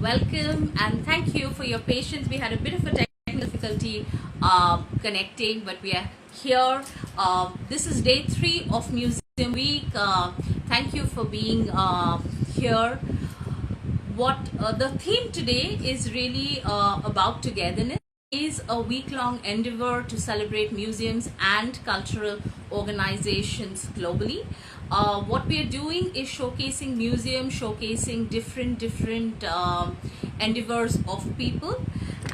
welcome and thank you for your patience. We had a bit of a technical difficulty connecting, but we are here. This is day 3 of Museum Week. Thank you for being here. The theme today is really about togetherness. Is a week-long endeavor to celebrate museums and cultural organizations globally. What we are doing is showcasing museums, showcasing different endeavors of people,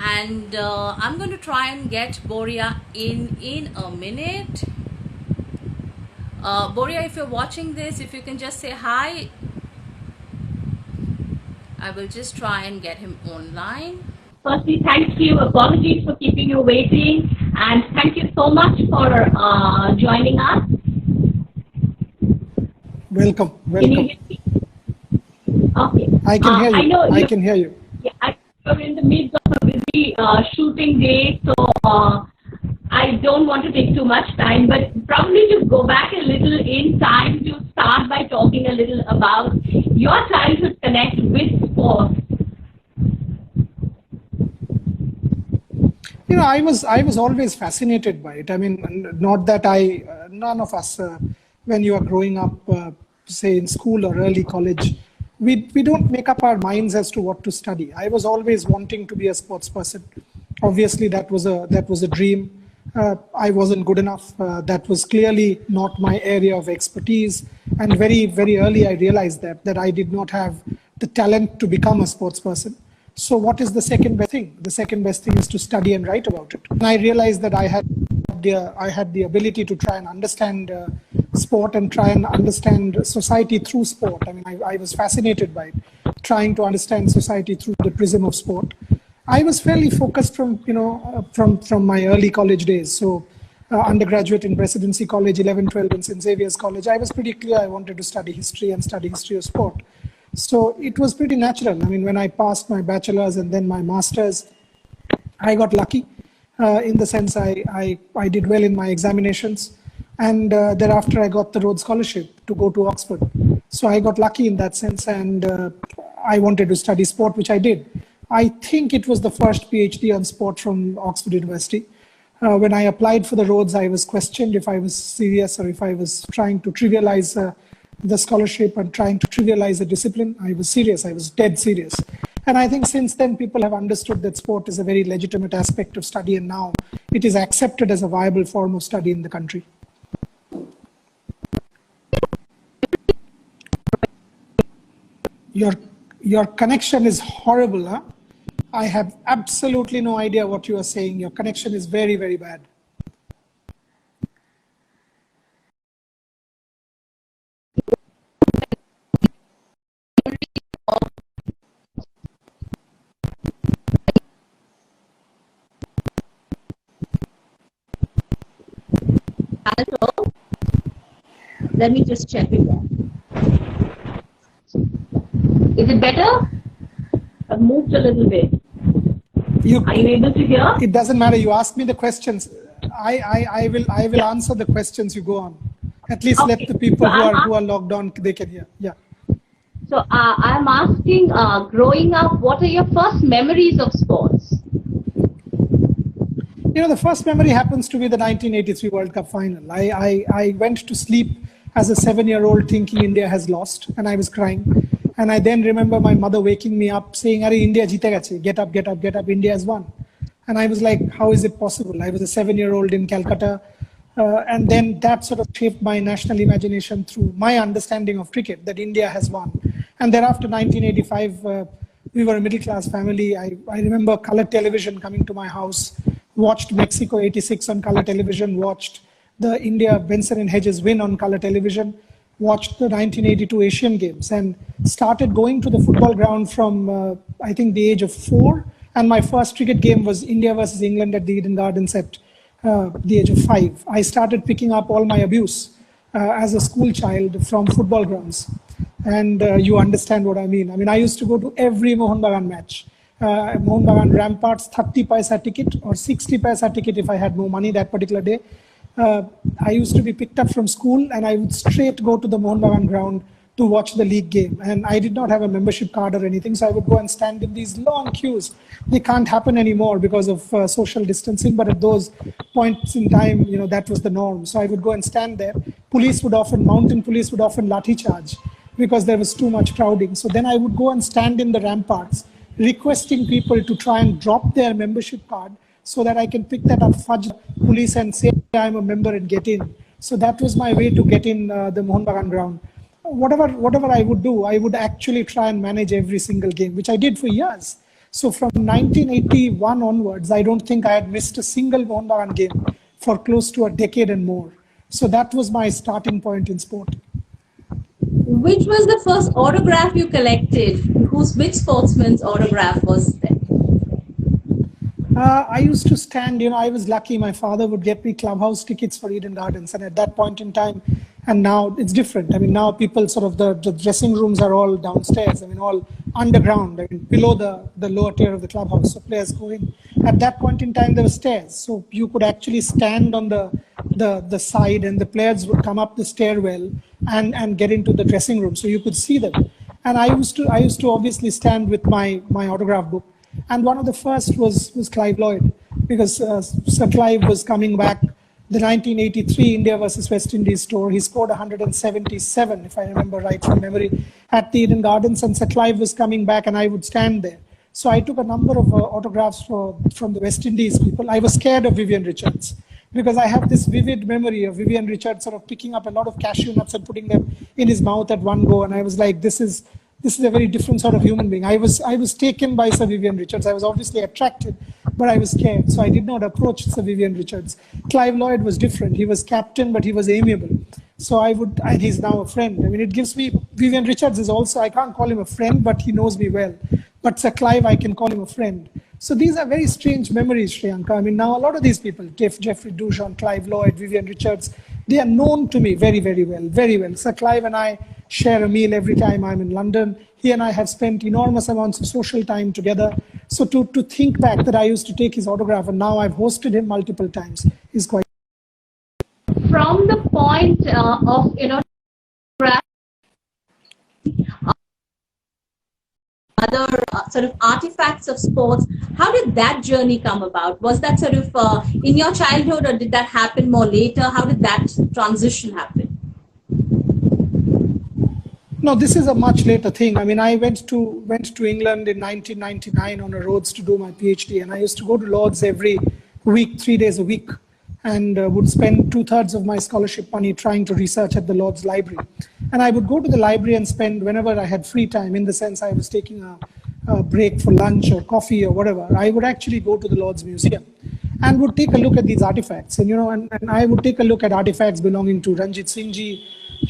and I'm going to try and get Boria in a minute. Boria, if you're watching this, if you can just say hi, I will just try and get him online. Firstly, thank you. Apologies for keeping you waiting, and thank you so much for joining us. Welcome. Can you hear me? Okay. I can hear you. I can hear you. Yeah, you're in the midst of a busy shooting day, so I don't want to take too much time, but probably to go back a little in time to start by talking a little about your childhood connect with sports. You know, I was always fascinated by it. I mean, not that none of us, when you are growing up, say in school or early college, we don't make up our minds as to what to study. I was always wanting to be a sports person. Obviously, that was a dream. I wasn't good enough. That was clearly not my area of expertise. And very, very early, I realized that I did not have the talent to become a sports person. So what is the second best thing? The second best thing is to study and write about it. And I realized that I had the ability to try and understand sport and try and understand society through sport. I mean, I was fascinated by it, trying to understand society through the prism of sport. I was fairly focused from my early college days. So undergraduate in Presidency College, 11, 12 in St. Xavier's College, I was pretty clear I wanted to study history and study history of sport. So it was pretty natural. I mean, when I passed my bachelor's and then my master's, I got lucky in the sense I did well in my examinations. And thereafter, I got the Rhodes Scholarship to go to Oxford. So I got lucky in that sense, and I wanted to study sport, which I did. I think it was the first PhD on sport from Oxford University. When I applied for the Rhodes, I was questioned if I was serious or if I was trying to trivialize the scholarship and trying to trivialize the discipline. I was serious. I was dead serious. And I think since then, people have understood that sport is a very legitimate aspect of study, and now it is accepted as a viable form of study in the country. Your connection is horrible, huh? I have absolutely no idea what you are saying. Your connection is very, very bad. Hello? Let me just check again. Is it better? I've moved a little bit. Are you able to hear? It doesn't matter. You ask me the questions. I will answer the questions. You go on. At least okay. Let the people who are logged on, they can hear. Yeah. So I'm asking, growing up, what are your first memories of sports? You know, the first memory happens to be the 1983 World Cup final. I went to sleep as a 7-year-old thinking India has lost, and I was crying. And I then remember my mother waking me up saying, "Are India jeete gache, get up, get up, get up, India has won." And I was like, how is it possible? I was a 7-year-old in Calcutta. And then that sort of shaped my national imagination through my understanding of cricket, that India has won. And thereafter, 1985, we were a middle-class family. I remember color television coming to my house, watched Mexico 86 on color television, watched the India Benson and Hedges win on color television, watched the 1982 Asian Games, and started going to the football ground from, I think, the age of 4. And my first cricket game was India versus England at the Eden Gardens at the age of 5. I started picking up all my abuse as a school child from football grounds. And you understand what I mean. I mean, I used to go to every Mohun Bagan match. Mohun Bagan Ramparts, 30 paisa ticket or 60 paisa ticket if I had no money that particular day. I used to be picked up from school and I would straight go to the Mohun Bagan ground to watch the league game. And I did not have a membership card or anything, so I would go and stand in these long queues. They can't happen anymore because of social distancing, but at those points in time, that was the norm. So I would go and stand there. Mountain police would often lathi charge because there was too much crowding. So then I would go and stand in the ramparts, requesting people to try and drop their membership card so that I can pick that up, fudge police and say I'm a member and get in. So that was my way to get in the Mohun Bagan ground. Whatever I would do, I would actually try and manage every single game, which I did for years. So from 1981 onwards, I don't think I had missed a single Mohun Bagan game for close to a decade and more. So that was my starting point in sport. Which was the first autograph you collected? Which sportsman's autograph was there? I used to stand, I was lucky. My father would get me clubhouse tickets for Eden Gardens. And at that point in time, and now it's different. I mean, now people the dressing rooms are all downstairs. I mean, all underground, below the lower tier of the clubhouse. So players go in. At that point in time, there were stairs. So you could actually stand on the side and the players would come up the stairwell and get into the dressing room. So you could see them. And I used to obviously stand with my autograph book. And one of the first was Clive Lloyd, because Sir Clive was coming back, the 1983 India versus West Indies tour. He scored 177, if I remember right from memory, at the Eden Gardens, and Sir Clive was coming back and I would stand there. So I took a number of autographs from the West Indies people. I was scared of Vivian Richards because I have this vivid memory of Vivian Richards sort of picking up a lot of cashew nuts and putting them in his mouth at one go. And I was like, this is a very different sort of human being. I was taken by Sir Vivian Richards. I was obviously attracted, but I was scared. So I did not approach Sir Vivian Richards. Clive Lloyd was different. He was captain, but he was amiable. So and he's now a friend. I mean, it gives me, Vivian Richards is also, I can't call him a friend, but he knows me well. But Sir Clive, I can call him a friend. So these are very strange memories, Shriyanka. I mean, now a lot of these people, Geoffrey Dujon, Clive Lloyd, Vivian Richards, they are known to me very, very well, very well. Sir Clive and I share a meal every time I'm in London. He and I have spent enormous amounts of social time together. So to think back that I used to take his autograph and now I've hosted him multiple times is quite. From the point of, other sort of artifacts of sports, how did that journey come about? Was that sort of in your childhood, or did that happen more later? How did that transition happen? No, this is a much later thing. I mean, I went to England in 1999 on a Rhodes to do my PhD, and I used to go to Lord's every week, 3 days a week, and would spend 2/3 of my scholarship money trying to research at the Lord's Library. And I would go to the library and spend whenever I had free time, in the sense I was taking a break for lunch or coffee or whatever, I would actually go to the Lord's Museum and would take a look at these artifacts. And, and I would take a look at artifacts belonging to Ranjit Singh Ji,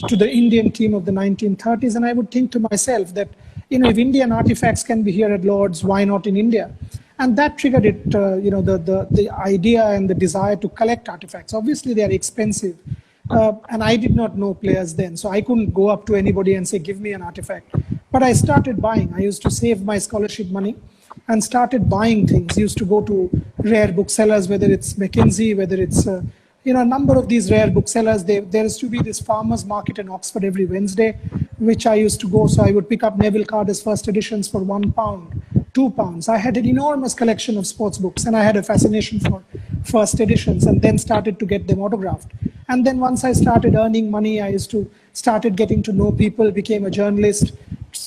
to the Indian team of the 1930s. And I would think to myself that, if Indian artifacts can be here at Lord's, why not in India? And that triggered it, the idea and the desire to collect artifacts. Obviously, they are expensive. And I did not know players then, so I couldn't go up to anybody and say, give me an artifact. But I started buying. I used to save my scholarship money and started buying things. Used to go to rare booksellers, whether it's Mackenzie, whether it's, a number of these rare booksellers. There used to be this farmer's market in Oxford every Wednesday, which I used to go. So I would pick up Neville Carter's first editions for £1, £2. I had an enormous collection of sports books, and I had a fascination for first editions, and then started to get them autographed. And then once I started earning money, I started getting to know people, became a journalist,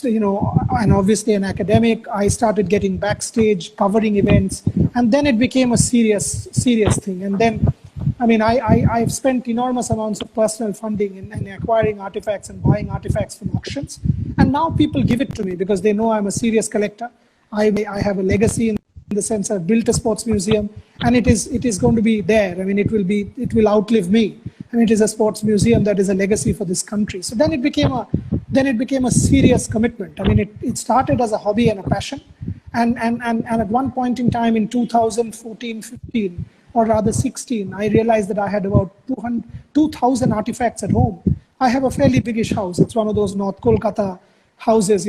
and obviously an academic. I started getting backstage, covering events, and then it became a serious thing. And then, I've spent enormous amounts of personal funding in acquiring artifacts and buying artifacts from auctions. And now people give it to me because they know I'm a serious collector. I have a legacy in the sense I've built a sports museum, and it is going to be there. It will outlive me. And it is a sports museum that is a legacy for this country. So then it became a serious commitment. It started as a hobby and a passion. And at one point in time in 2014, 15, or rather 16, I realized that I had about 2,000 artifacts at home. I have a fairly biggish house. It's one of those North Kolkata houses,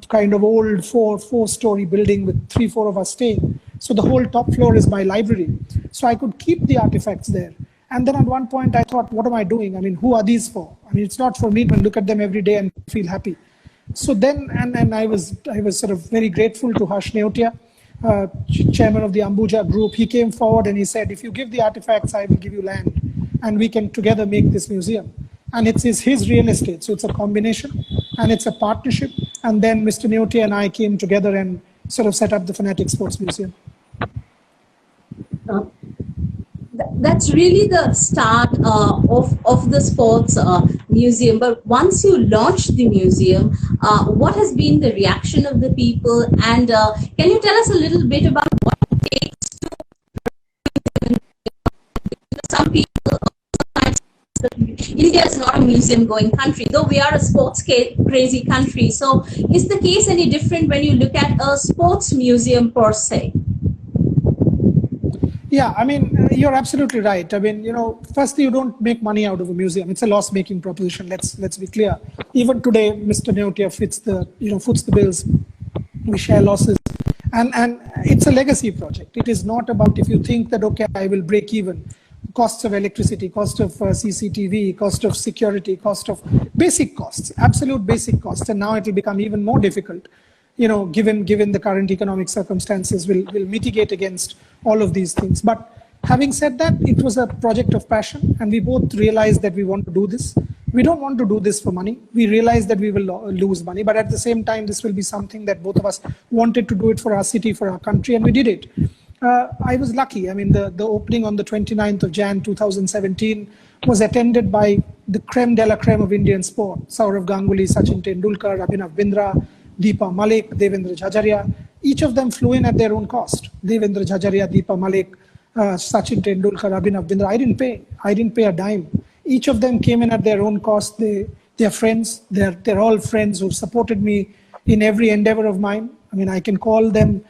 kind of old four-story building with 3-4 of us staying. So the whole top floor is my library. So I could keep the artifacts there. And then at one point I thought, what am I doing? I mean, who are these for? I mean, it's not for me to look at them every day and feel happy. So then, and I was sort of very grateful to Harsh Neotia, chairman of the Ambuja group. He came forward and he said, if you give the artifacts, I will give you land, and we can together make this museum. And it's his real estate, so it's a combination, and it's a partnership. And then Mr. Neotia and I came together and sort of set up the Fanatic Sports Museum. That's really the start of the sports museum. But once you launch the museum, what has been the reaction of the people? And can you tell us a little bit about what it takes to some people? India is not a museum-going country, though we are a sports-crazy country. So is the case any different when you look at a sports museum per se? Yeah, I mean, you're absolutely right. I mean, firstly, you don't make money out of a museum. It's a loss-making proposition. Let's be clear. Even today, Mr. Neotia foots the bills. We share losses, and it's a legacy project. It is not about, if you think that, okay, I will break even. Costs of electricity, cost of CCTV, cost of security, cost of basic costs, absolute basic costs, and now it will become even more difficult. Given the current economic circumstances, will mitigate against all of these things. But having said that, it was a project of passion, and we both realized that we want to do this. We don't want to do this for money. We realized that we will lose money, but at the same time, this will be something that both of us wanted to do it for our city, for our country, and we did it. I was lucky. I mean, the opening on the 29th of Jan 2017 was attended by the creme de la creme of Indian sport. Sourav Ganguly, Sachin Tendulkar, Abhinav Bindra, Deepa Malik, Devendra Jhajaria. Each of them flew in at their own cost. Devendra Jhajaria, Deepa Malik, Sachin Tendulkar, Abhinav Bindra. I didn't pay a dime. Each of them came in at their own cost. They're friends. They're all friends who supported me in every endeavor of mine. I mean, I can call them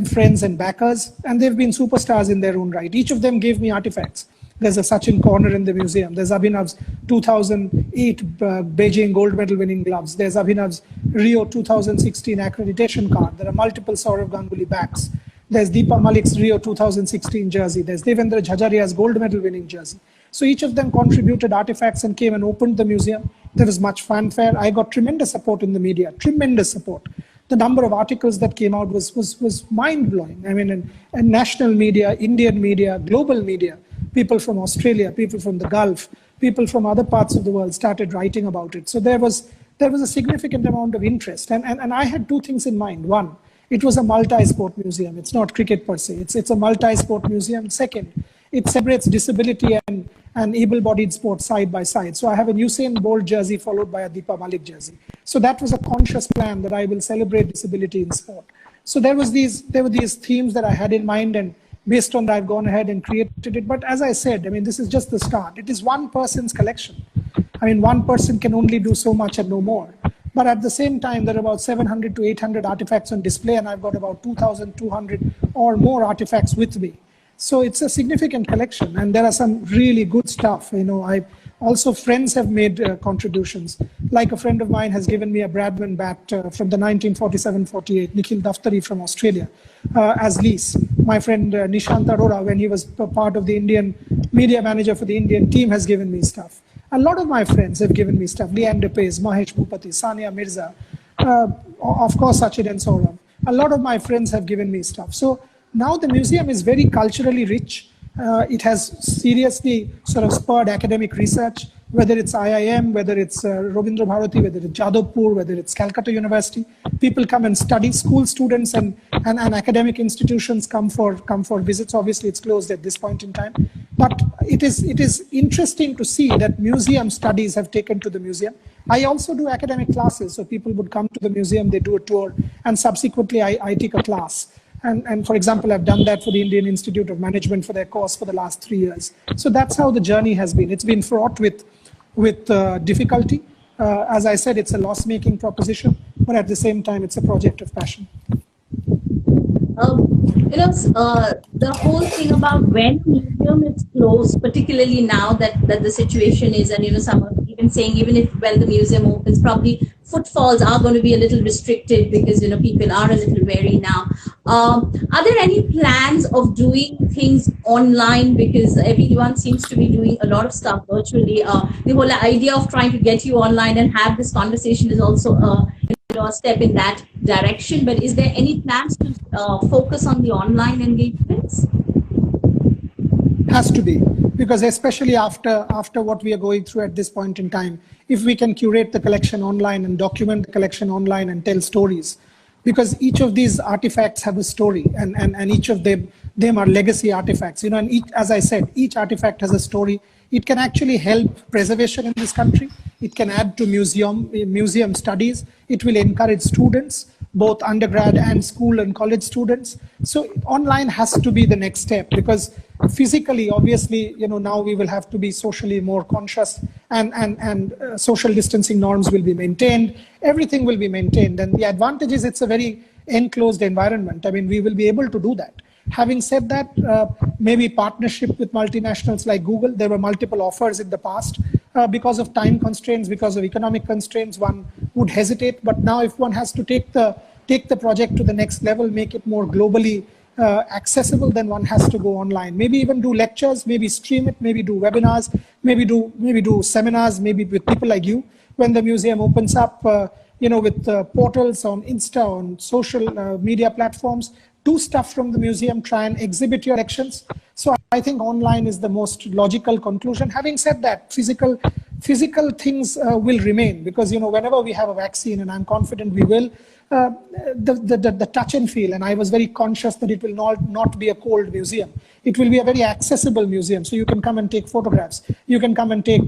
friends and backers, and they've been superstars in their own right. Each of them gave me artifacts. There's a Sachin corner in the museum. There's Abhinav's 2008 Beijing gold medal winning gloves. There's Abhinav's Rio 2016 accreditation card. There are multiple Sourav Ganguly backs. There's Deepa Malik's Rio 2016 jersey. There's Devendra Jhajaria's gold medal winning jersey. So each of them contributed artifacts and came and opened the museum. There was much fanfare. I got tremendous support in the media, tremendous support. The number of articles that came out was mind-blowing. I mean, and national media, Indian media, global media, people from Australia, people from the Gulf, people from other parts of the world started writing about it. So there was a significant amount of interest. And I had two things in mind. One, it was a multi-sport museum. It's not cricket per se. It's a multi-sport museum. Second, it separates disability and able-bodied sports side by side. So I have a Usain Bolt jersey followed by a Deepa Malik jersey. So that was a conscious plan that I will celebrate disability in sport. So there were these themes that I had in mind, and based on that, I've gone ahead and created it. But as I said, I mean, this is just the start. It is one person's collection. I mean, one person can only do so much and no more. But at the same time, there are about 700 to 800 artifacts on display, and I've got about 2,200 or more artifacts with me. So it's a significant collection, and there are some really good stuff. Also, friends have made contributions. Like a friend of mine has given me a Bradman bat from the 1947-48, Nikhil Daftari from Australia, as lease. My friend Nishant Arora, when he was part of the Indian media manager for the Indian team, has given me stuff. A lot of my friends have given me stuff. Leander Pace, Mahesh Bhupati, Sania Mirza, of course, Sachin and Saurav. A lot of my friends have given me stuff. So now the museum is very culturally rich. It has seriously sort of spurred academic research, whether it's IIM, whether it's Rabindra Bharati, whether it's Jadavpur, whether it's Calcutta University. People come and study. School students and academic institutions come for visits. Obviously, it's closed at this point in time. But it is interesting to see that museum studies have taken to the museum. I also do academic classes, so people would come to the museum, they do a tour, and subsequently I take a class. And for example, I've done that for the Indian Institute of Management for their course for the last 3 years. So that's how the journey has been. It's been fraught with difficulty. As I said, it's a loss-making proposition, but at the same time, it's a project of passion. The whole thing about when museum is closed, particularly now that the situation is, and some are even saying even if when the museum opens, probably footfalls are going to be a little restricted because people are a little wary now. Are there any plans of doing things online, because everyone seems to be doing a lot of stuff virtually? The whole idea of trying to get you online and have this conversation is also a step in that direction. But is there any plans to focus on the online engagements? Has to be, because especially after what we are going through at this point in time, if we can curate the collection online and document the collection online and tell stories, because each of these artifacts have a story, and each of them are legacy artifacts, and each, as I said, each artifact has a story. It can actually help preservation in this country. It can add to museum studies. It will encourage students, both undergrad and school and college students. So online has to be the next step, because physically, obviously, now we will have to be socially more conscious, and social distancing norms will be maintained. Everything will be maintained. And the advantage is it's a very enclosed environment. I mean, we will be able to do that. Having said that, maybe partnership with multinationals like Google. There were multiple offers in the past. Because of time constraints, because of economic constraints, one would hesitate. But now if one has to take the project to the next level, make it more globally accessible, then one has to go online. Maybe even do lectures, maybe stream it, maybe do webinars, maybe do seminars, maybe with people like you. When the museum opens up, with portals on Insta, on social media platforms, do stuff from the museum, try and exhibit your collections. So I think online is the most logical conclusion. Having said that, physical things will remain, because whenever we have a vaccine, and I'm confident we will, the touch and feel, and I was very conscious that it will not be a cold museum. It will be a very accessible museum. So you can come and take photographs. You can come and take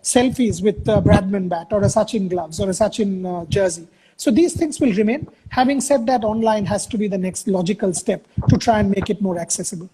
selfies with a Bradman bat or a Sachin gloves or a Sachin jersey. So these things will remain. Having said that, online has to be the next logical step to try and make it more accessible.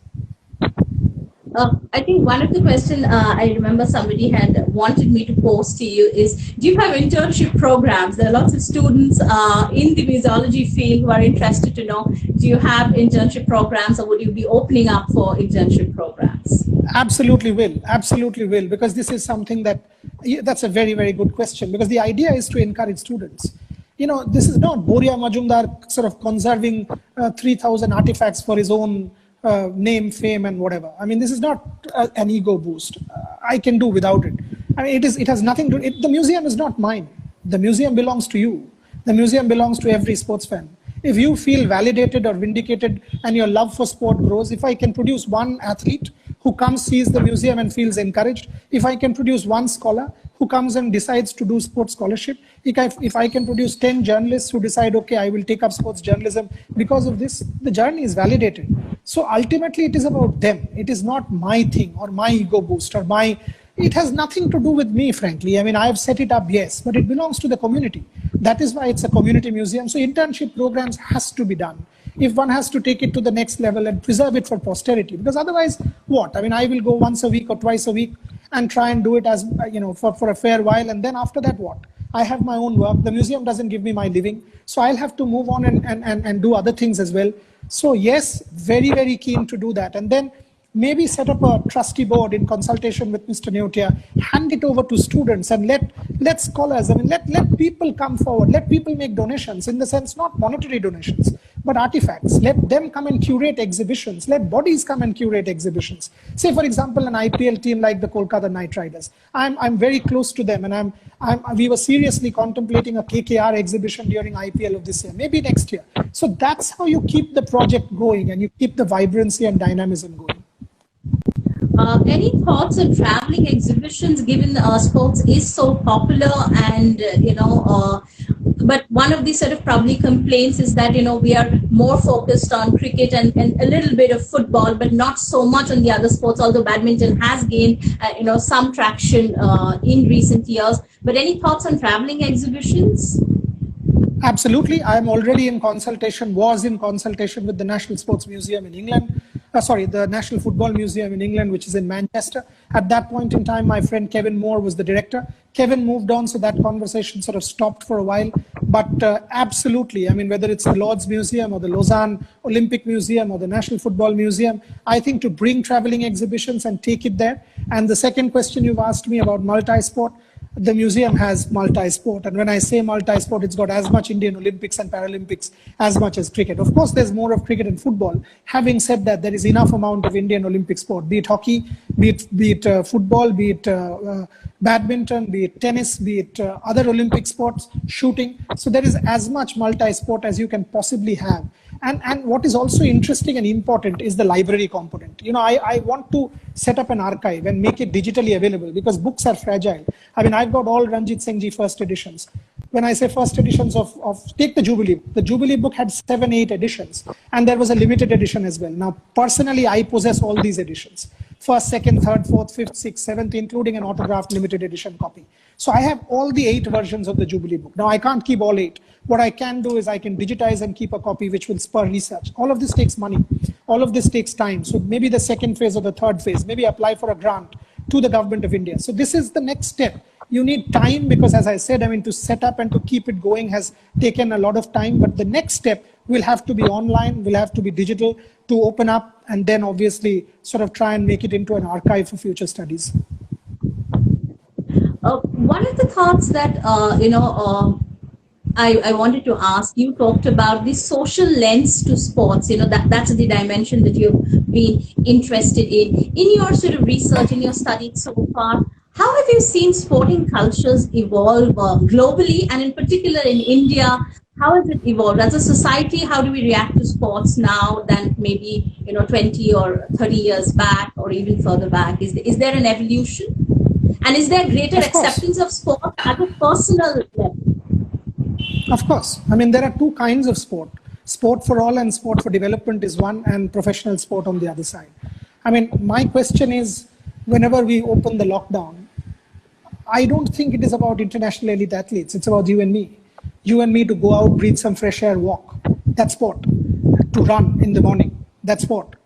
I think one of the questions I remember somebody had wanted me to pose to you is, do you have internship programs? There are lots of students in the museology field who are interested to know, do you have internship programs, or would you be opening up for internship programs? Absolutely will, because this is something that's a very, very good question, because the idea is to encourage students. This is not Boria Majumdar sort of conserving 3,000 artifacts for his own name, fame, and whatever. I mean, this is not an ego boost. I can do without it. I mean, it has nothing to. The museum is not mine. The museum belongs to you. The museum belongs to every sports fan. If you feel validated or vindicated, and your love for sport grows, if I can produce one athlete who comes, sees the museum and feels encouraged, if I can produce one scholar who comes and decides to do sports scholarship, if I can produce 10 journalists who decide, okay, I will take up sports journalism because of this, the journey is validated. So ultimately it is about them. It is not my thing or my ego boost or it has nothing to do with me, frankly. I mean, I have set it up, yes, but it belongs to the community. That is why it's a community museum. So internship programs has to be done. If one has to take it to the next level and preserve it for posterity, because otherwise what? I mean, I will go once a week or twice a week and try and do it as, for a fair while. And then after that, what? I have my own work. The museum doesn't give me my living. So I'll have to move on and do other things as well. So yes, very, very keen to do that. And then maybe set up a trustee board in consultation with Mr. Neotia, hand it over to students, and let scholars, let people come forward, let people make donations, in the sense, not monetary donations, but artifacts. Let them come and curate exhibitions. Let bodies come and curate exhibitions. Say, for example, an IPL team like the Kolkata Knight Riders. I'm very close to them, and we were seriously contemplating a KKR exhibition during IPL of this year, maybe next year. So that's how you keep the project going, and you keep the vibrancy and dynamism going. Any thoughts on traveling exhibitions, given sports is so popular, and but one of the sort of probably complaints is that we are more focused on cricket and a little bit of football, but not so much on the other sports, although badminton has gained some traction in recent years. But any thoughts on traveling exhibitions? Absolutely. I am already was in consultation with the National Sports Museum in England. The National Football Museum in England, which is in Manchester. At that point in time, my friend Kevin Moore was the director. Kevin moved on, so that conversation sort of stopped for a while. But absolutely, I mean, whether it's the Lord's Museum or the Lausanne Olympic Museum or the National Football Museum, I think to bring traveling exhibitions and take it there. And the second question you've asked me about multi-sport, the museum has multi-sport. And when I say multi-sport, it's got as much Indian Olympics and Paralympics as much as cricket. Of course, there's more of cricket and football. Having said that, there is enough amount of Indian Olympic sport, be it hockey, be it football, be it badminton, be it tennis, be it other Olympic sports, shooting. So there is as much multi-sport as you can possibly have. And what is also interesting and important is the library component. You know, I want to set up an archive and make it digitally available because books are fragile. I mean, I've got all Ranjit Singh ji first editions. When I say first editions take the Jubilee book had 7-8 editions, and there was a limited edition as well. Now, personally, I possess all these editions. First, second, third, fourth, fifth, sixth, seventh, including an autographed limited edition copy. So I have all the 8 versions of the Jubilee book. Now, I can't keep all 8. What I can do is I can digitize and keep a copy which will spur research. All of this takes money. All of this takes time. So maybe the second phase or the third phase, maybe apply for a grant to the government of India. So this is the next step. You need time because, as I said, I mean, to set up and to keep it going has taken a lot of time. But the next step will have to be online, will have to be digital to open up and then obviously sort of try and make it into an archive for future studies. One of the thoughts that, I wanted to ask, you talked about the social lens to sports, that's the dimension that you've been interested in. In your sort of research, in your studies so far, how have you seen sporting cultures evolve globally and in particular in India? How has it evolved? As a society, how do we react to sports now than maybe 20 or 30 years back or even further back? Is there an evolution? And is there greater acceptance of sport at a personal level? Of course. I mean, there are 2 kinds of sport. Sport for all and sport for development is one, and professional sport on the other side. I mean, my question is, whenever we open the lockdown, I don't think it is about international elite athletes. It's about you and me. You and me to go out, breathe some fresh air, walk. That's sport. To run in the morning. That's sport.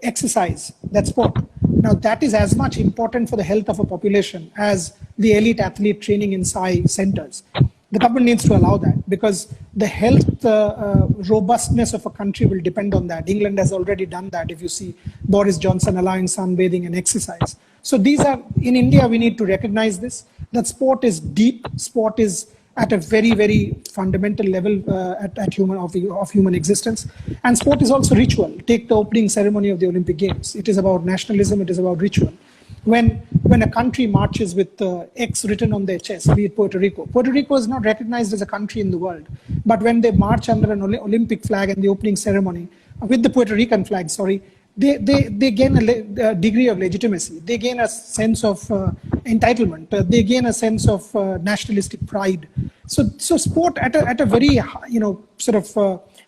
Exercise. That's sport. Now, that is as much important for the health of a population as the elite athlete training in SAI centers. The government needs to allow that because the health robustness of a country will depend on that. England has already done that. If you see Boris Johnson allowing sunbathing and exercise. So these are, in India, we need to recognize this, that sport is deep, sport is at a very, very fundamental level of human existence. And sport is also ritual. Take the opening ceremony of the Olympic Games. It is about nationalism, it is about ritual. When a country marches with X written on their chest, be it Puerto Rico. Puerto Rico is not recognized as a country in the world. But when they march under an Olympic flag in the opening ceremony, with the Puerto Rican flag, they gain a degree of legitimacy. They gain a sense of entitlement. They gain a sense of nationalistic pride. So sport at a very,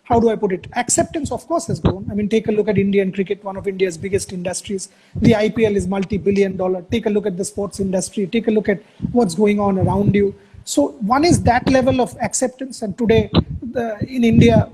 how do I put it? Acceptance, of course, has grown. I mean, take a look at Indian cricket, one of India's biggest industries. The IPL is multi-billion-dollar. Take a look at the sports industry. Take a look at what's going on around you. So one is that level of acceptance. And today in India,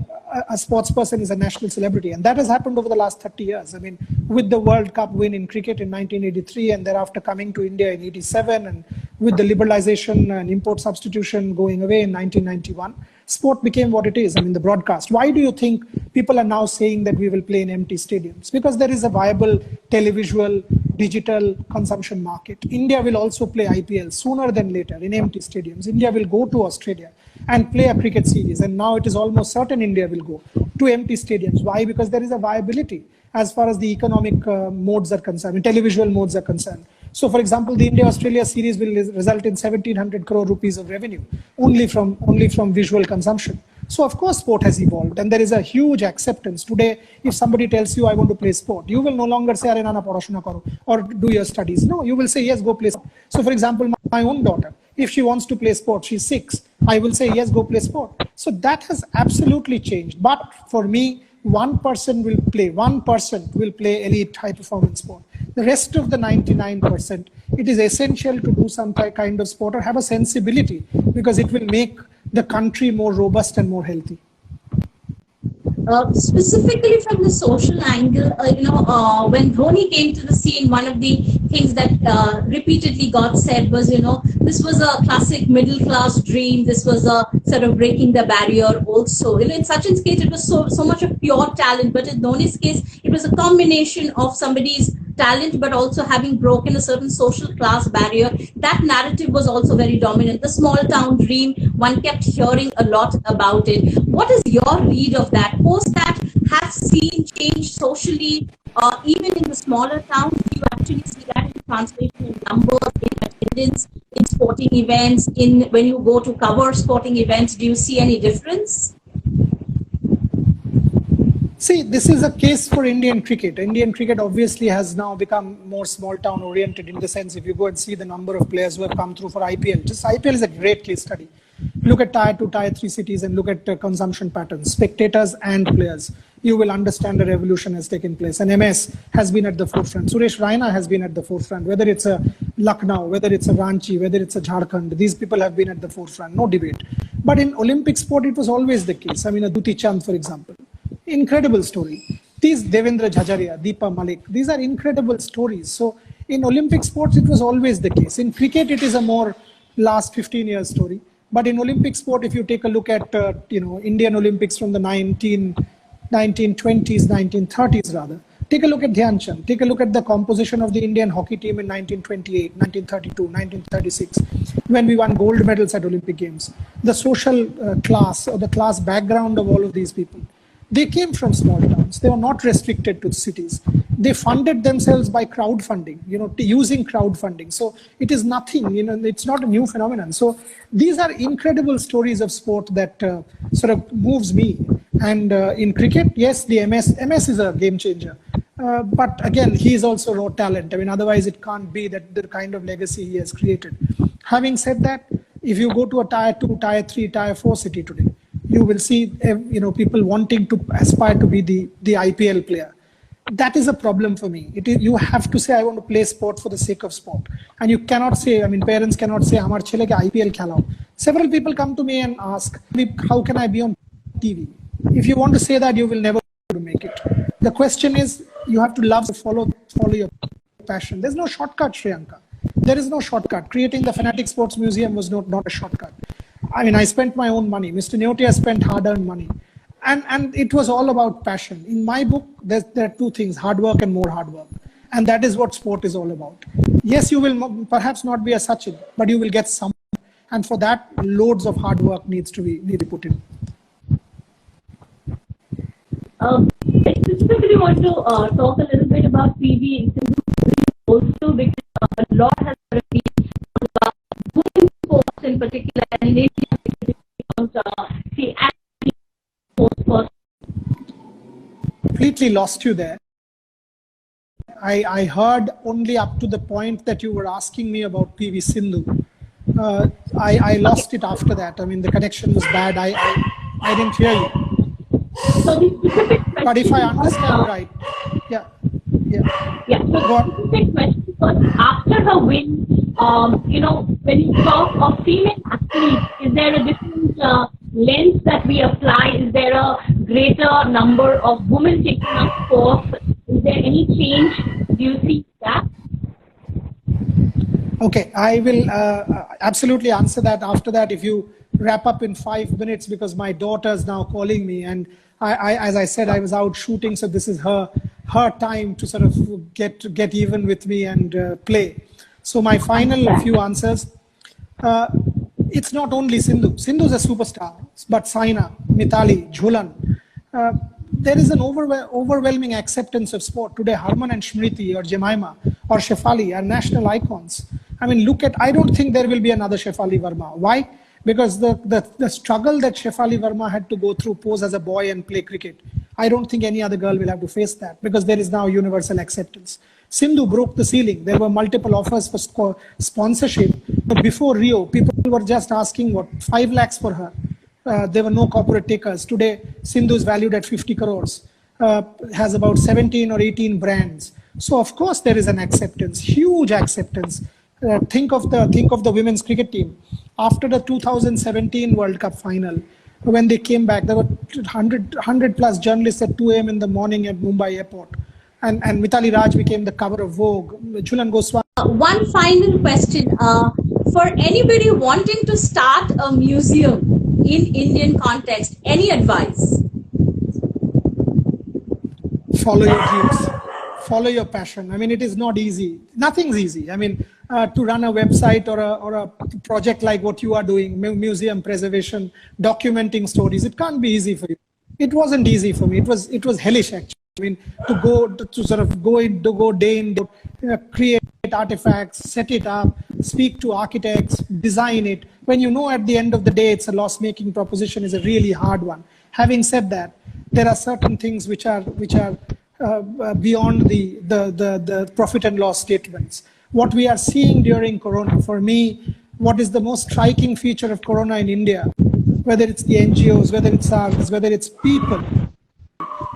a sports person is a national celebrity. And that has happened over the last 30 years. I mean, with the World Cup win in cricket in 1983 and thereafter coming to India in 87 and with the liberalization and import substitution going away in 1991, sport became what it is. I mean, the broadcast. Why do you think people are now saying that we will play in empty stadiums? Because there is a viable televisual, digital consumption market. India will also play IPL sooner than later in empty stadiums. India will go to Australia and play a cricket series. And now it is almost certain India will go to empty stadiums. Why? Because there is a viability as far as the economic modes are concerned, televisual modes are concerned. So, for example, the India-Australia series will result in 1,700 crore rupees of revenue only from visual consumption. So, of course, sport has evolved, and there is a huge acceptance today. If somebody tells you, "I want to play sport," you will no longer say, "Are nana padashuna karo," or "Do your studies." No, you will say, "Yes, go play sport." So, for example, my own daughter, if she wants to play sport, she's 6. I will say, "Yes, go play sport." So that has absolutely changed. But for me, one person will play elite high performance sport. The rest of the 99%, it is essential to do some kind of sport or have a sensibility because it will make the country more robust and more healthy. Specifically from the social angle, when Dhoni came to the scene, one of the things that repeatedly got said was, this was a classic middle class dream. This was a sort of breaking the barrier also. In Sachin's case, it was so much of pure talent, but in Dhoni's case, it was a combination of somebody's talent, but also having broken a certain social class barrier. That narrative was also very dominant. The small town dream, one kept hearing a lot about it. What is your read of that? Post that has seen change socially, even in the smaller towns. Do you actually see that in translation in numbers, in attendance, in sporting events, in when you go to cover sporting events? Do you see any difference? See, this is a case for Indian cricket. Indian cricket obviously has now become more small town oriented, in the sense if you go and see the number of players who have come through for IPL. Just IPL is a great case study. Look at tier 2, tier 3 cities and look at consumption patterns, spectators and players. You will understand the revolution has taken place. And MS has been at the forefront. Suresh Raina has been at the forefront. Whether it's a Lucknow, whether it's a Ranchi, whether it's a Jharkhand, these people have been at the forefront, no debate. But in Olympic sport, it was always the case. I mean, a Duti Chand, for example. Incredible story. These Devendra Jhajaria, Deepa Malik, these are incredible stories. So in Olympic sports, it was always the case. In cricket, it is a more last 15 years story. But in Olympic sport, if you take a look at Indian Olympics from the 1920s, 1930s rather, take a look at Dhyan Chand. Take a look at the composition of the Indian hockey team in 1928, 1932, 1936, when we won gold medals at Olympic Games. The social class or the class background of all of these people. They came from small towns. They were not restricted to cities. They funded themselves by crowdfunding, using crowdfunding. So it is nothing, it's not a new phenomenon. So these are incredible stories of sport that sort of moves me. And in cricket, yes, the MS is a game changer. But again, he is also raw talent. I mean, otherwise it can't be that the kind of legacy he has created. Having said that, if you go to a tier 2, tier 3, tier 4 city today, you will see, people wanting to aspire to be the IPL player. That is a problem for me. You have to say, I want to play sport for the sake of sport. And you cannot say, parents cannot say, Hamar chele ke IPL khelao. Several people come to me and ask, how can I be on TV? If you want to say that, you will never be able to make it. The question is, you have to love to follow your passion. There's no shortcut, Shriyanka. There is no shortcut. Creating the Fanatic Sports Museum was not a shortcut. I mean, I spent my own money. Mr. Neotia spent hard-earned money. And it was all about passion. In my book, there are two things, hard work and more hard work. And that is what sport is all about. Yes, you will perhaps not be a Sachin, but you will get some. And for that, loads of hard work needs to be put in. I specifically want to talk a little bit about PV also, because a lot has been about women's sports in particular, and in India, the sports first. Completely lost you there. I heard only up to the point that you were asking me about PV Sindhu. I lost it after that. I mean, the connection was bad. I didn't hear you. So the specific question, but if I understand right, yeah. So the specific question was, after her win, when you talk of female athletes, is there a different lens that we apply? Is there a greater number of women taking up sports? Is there any change? Do you see that? Okay, I will absolutely answer that after that, if you wrap up in 5 minutes, because my daughter is now calling me, and I as I said, I was out shooting, so this is her time to sort of get even with me and play. So my final few answers, it's not only Sindhu. Sindhu's a superstar, but Saina, Mithali, Jhulan, there is an overwhelming acceptance of sport. Today, Harman and Smriti or Jemima or Shefali are national icons. I mean, I don't think there will be another Shefali Verma. Why? Because the struggle that Shefali Verma had to go through, pose as a boy and play cricket, I don't think any other girl will have to face that, because there is now universal acceptance. Sindhu broke the ceiling. There were multiple offers for sponsorship. But before Rio, people were just asking, 5 lakhs for her. There were no corporate takers. Today, Sindhu is valued at 50 crores, has about 17 or 18 brands. So of course there is an acceptance, huge acceptance. Think of the women's cricket team. After the 2017 World Cup final, when they came back, there were 100 plus journalists at 2 a.m. in the morning at Mumbai airport. And Mithali Raj became the cover of Vogue. Jhulan Goswami. One final question. For anybody wanting to start a museum in Indian context, any advice? Follow your dreams. follow your passion. I mean, it is not easy. Nothing's easy. I mean, to run a website or a project like what you are doing, museum preservation, documenting stories, it can't be easy for you. It wasn't easy for me. It was hellish, actually. I mean, to sort of go day in, create artifacts, set it up, speak to architects, design it. When you know at the end of the day it's a loss-making proposition, is a really hard one. Having said that, there are certain things which are beyond the profit and loss statements. What we are seeing during Corona, for me, what is the most striking feature of Corona in India, whether it's the NGOs, whether it's ours, whether it's people,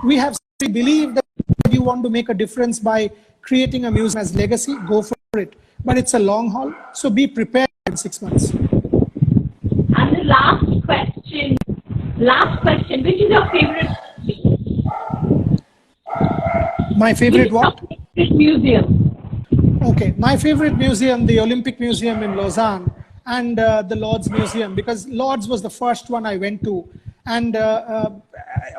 we have believed that if you want to make a difference by creating a museum as legacy, go for it. But it's a long haul, so be prepared in 6 months. And the last question, which is your favorite museum? My favorite what? Which is your favorite museum? Okay, my favorite museum, the Olympic Museum in Lausanne and the Lord's Museum, because Lord's was the first one I went to and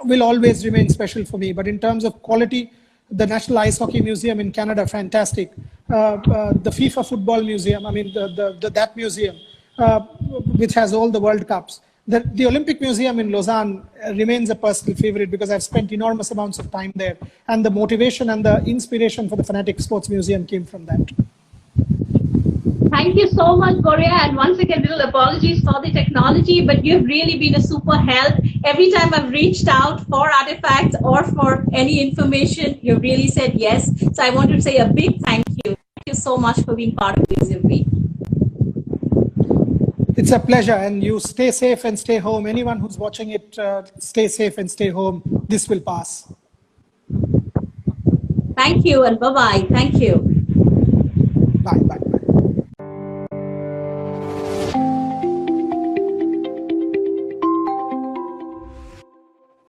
will always remain special for me. But in terms of quality, the National Ice Hockey Museum in Canada, fantastic. The FIFA Football Museum, I mean, that museum, which has all the World Cups. The Olympic Museum in Lausanne remains a personal favorite because I've spent enormous amounts of time there. And the motivation and the inspiration for the Fanatic Sports Museum came from that. Thank you so much, Goraya. And once again, little apologies for the technology, but you've really been a super help. Every time I've reached out for artifacts or for any information, you've really said yes. So I want to say a big thank you. Thank you so much for being part of Museum Week. It's a pleasure, and you stay safe and stay home. Anyone who's watching it, stay safe and stay home. This will pass. Thank you, and bye-bye. Thank you. Bye.